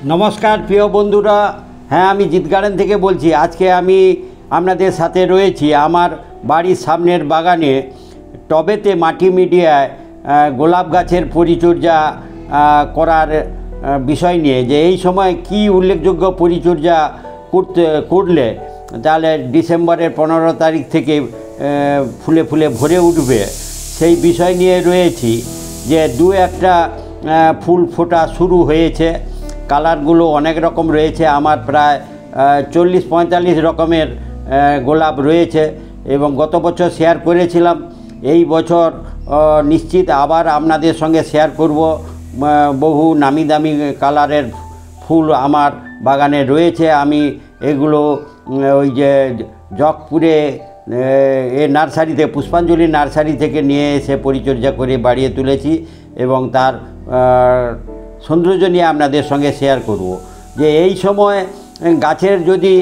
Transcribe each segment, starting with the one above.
নমস্কার প্রিয় বন্ধুরা। হ্যাঁ, আমি জিত গার্ডেন থেকে বলছি। আজকে আমি আপনাদের সাথে রয়েছি আমার বাড়ির সামনের বাগানে টবেতে মাটি মিডিয়ায় গোলাপ গাছের পরিচর্যা করার বিষয় নিয়ে, যে এই সময় কি উল্লেখযোগ্য পরিচর্যা করলে তাহলে ডিসেম্বরের 15 তারিখ থেকে ফুলে ফুলে ভরে উঠবে, সেই বিষয় নিয়ে রয়েছি। যে দু একটা ফুল ফোটা শুরু হয়েছে, কালারগুলো অনেক রকম রয়েছে। আমার প্রায় 40-45 রকমের গোলাপ রয়েছে এবং গত বছর শেয়ার করেছিলাম। এই বছর নিশ্চিত আবার আপনাদের সঙ্গে শেয়ার করব। বহু নামি দামি কালারের ফুল আমার বাগানে রয়েছে। আমি এগুলো ওই যে জগপুরে নার্সারিতে, পুষ্পাঞ্জলি নার্সারি থেকে নিয়ে এসে পরিচর্যা করে বাড়িয়ে তুলেছি এবং তার সৌন্দর্য নিয়ে আপনাদের সঙ্গে শেয়ার করব। যে এই সময় গাছের যদি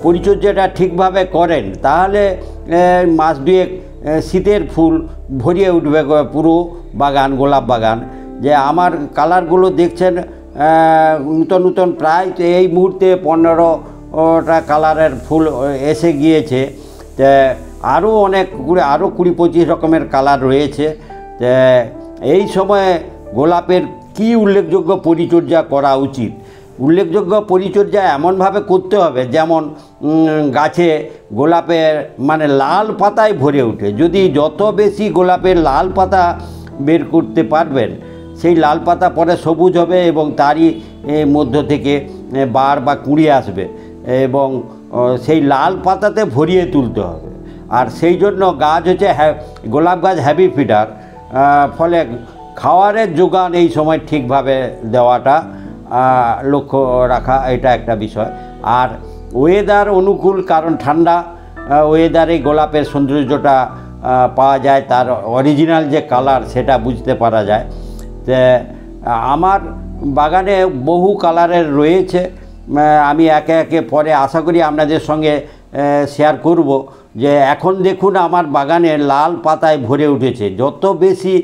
পরিচর্যাটা ঠিকভাবে করেন তাহলে মাস দুয়েক শীতের ফুল ভরিয়ে উঠবে পুরো বাগান, গোলাপ বাগান। যে আমার কালারগুলো দেখছেন নূতন নূতন, প্রায় এই মুহূর্তে 15টা কালারের ফুল এসে গিয়েছে। আরও আরও 20-25 রকমের কালার রয়েছে। এই সময়ে গোলাপের কি উল্লেখযোগ্য পরিচর্যা করা উচিত? উল্লেখযোগ্য পরিচর্যা এমনভাবে করতে হবে যেমন গাছে গোলাপের মানে লাল পাতায় ভরে ওঠে। যদি যত বেশি গোলাপের লাল পাতা বের করতে পারবেন, সেই লাল পাতা পরে সবুজ হবে এবং তারই মধ্য থেকে বার বা কুঁড়ি আসবে এবং সেই লাল পাতাতে ভরিয়ে তুলতে হবে। আর সেই জন্য গাছ হচ্ছে গোলাপ গাছ হ্যাভি ফিডার, ফলে খাওয়ারের যোগান এই সময় ঠিকভাবে দেওয়াটা লক্ষ্য রাখা, এটা একটা বিষয়। আর ওয়েদার অনুকূল, কারণ ঠান্ডা ওয়েদারে গোলাপের সৌন্দর্যটা পাওয়া যায়, তার অরিজিনাল যে কালার সেটা বুঝতে পারা যায়। আমার বাগানে বহু কালারের রয়েছে, আমি একে একে পরে আশা করি আপনাদের সঙ্গে শেয়ার করব। যে এখন দেখুন আমার বাগানে লাল পাতায় ভরে উঠেছে। যত বেশি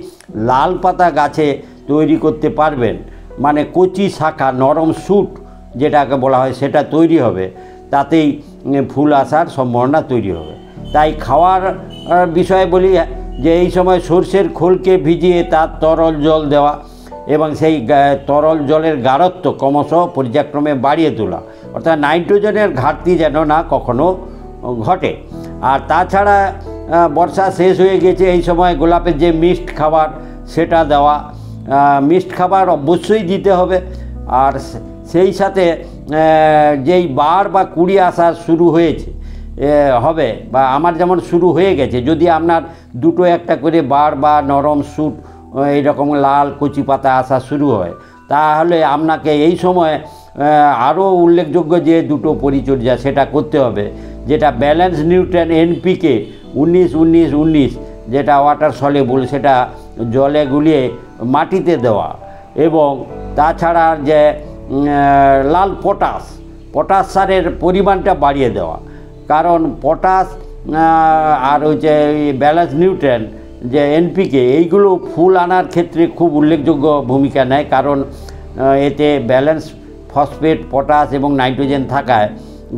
লাল পাতা গাছে তৈরি করতে পারবেন, মানে কচি শাখা, নরম শুট যেটাকে বলা হয়, সেটা তৈরি হবে, তাতেই ফুল আসার সম্ভাবনা তৈরি হবে। তাই খাওয়ার বিষয়ে বলি যে এই সময় সর্ষের খোলকে ভিজিয়ে তার তরল জল দেওয়া এবং সেই তরল জলের গাঢ়ত্ব ক্রমশ পর্যায়ক্রমে বাড়িয়ে তোলা, অর্থাৎ নাইট্রোজেনের ঘাটতি যেন না কখনো ঘটে। আর তাছাড়া বর্ষা শেষ হয়ে গেছে, এই সময় গোলাপের যে মিক্সড খাবার সেটা দেওয়া, মিক্সড খাবার অবশ্যই দিতে হবে। আর সেই সাথে যেই বার বা কুঁড়ি আসা শুরু হয়েছে হবে, বা আমার যেমন শুরু হয়ে গেছে, যদি আপনার দুটো একটা করে বার বা নরম স্যুট এইরকম লাল কচি পাতা আসা শুরু হয়, তাহলে আপনাকে এই সময় আরও উল্লেখযোগ্য যে দুটো পরিচর্যা সেটা করতে হবে, যেটা ব্যালেন্স নিউট্রিয়েন্ট NPK 19-19-19, যেটা ওয়াটার সলিউবল, সেটা জলে গুলিয়ে মাটিতে দেওয়া। এবং তাছাড়া যে লাল পটাশ সারের পরিমাণটা বাড়িয়ে দেওয়া, কারণ পটাশ আর হচ্ছে ব্যালেন্স নিউট্রিয়েন্ট যে NPK, এইগুলো ফুল আনার ক্ষেত্রে খুব উল্লেখযোগ্য ভূমিকা নেয়। কারণ এতে ব্যালেন্স ফসফেট, পটাশ এবং নাইট্রোজেন থাকায়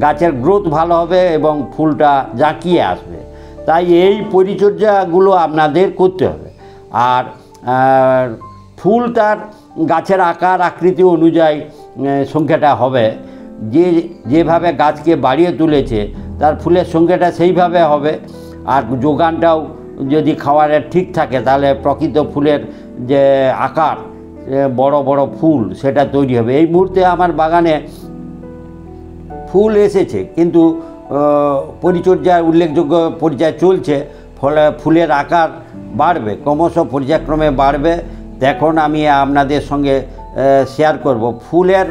গাছের গ্রোথ ভালো হবে এবং ফুলটা জাঁকিয়ে আসবে। তাই এই পরিচর্যাগুলো আপনাদের করতে হবে। আর ফুল তার গাছের আকার আকৃতি অনুযায়ী সংখ্যাটা হবে, যেভাবে গাছকে বাড়িয়ে তুলেছে তার ফুলের সংখ্যাটা সেইভাবে হবে। আর যোগানটাও যদি খাবারের ঠিক থাকে তাহলে প্রকৃত ফুলের যে আকার, বড় বড় ফুল, সেটা তৈরি হবে। এই মুহূর্তে আমার বাগানে ফুল এসেছে কিন্তু পরিচর্যার উল্লেখযোগ্য পর্যায়ে চলছে, ফলে ফুলের আকার বাড়বে, ক্রমশ পর্যায়ক্রমে বাড়বে। দেখুন আমি আপনাদের সঙ্গে শেয়ার করব। ফুলের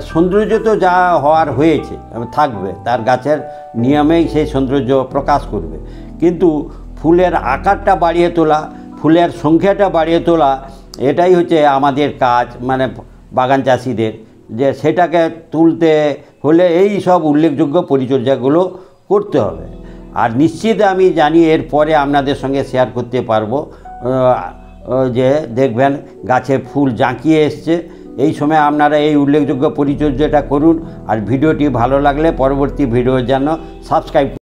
সৌন্দর্য তো যা হওয়ার হয়েছে থাকবে, তার গাছের নিয়মেই সেই সৌন্দর্য প্রকাশ করবে, কিন্তু ফুলের আকারটা বাড়িয়ে তোলা, ফুলের সংখ্যাটা বাড়িয়ে তোলা, এটাই হচ্ছে আমাদের কাজ, মানে বাগান চাষিদের। যে সেটাকে তুলতে হলে এই সব উল্লেখযোগ্য পরিচর্যাগুলো করতে হবে। আর নিশ্চিত আমি জানি এরপরে আপনাদের সঙ্গে শেয়ার করতে পারবো যে দেখবেন গাছে ফুল জাঁকিয়ে এসছে এই সময় আপনারা এই উল্লেখযোগ্য পরিচর্যাটা করুন। আর ভিডিওটি ভালো লাগলে পরবর্তী ভিডিওর জন্য সাবস্ক্রাইব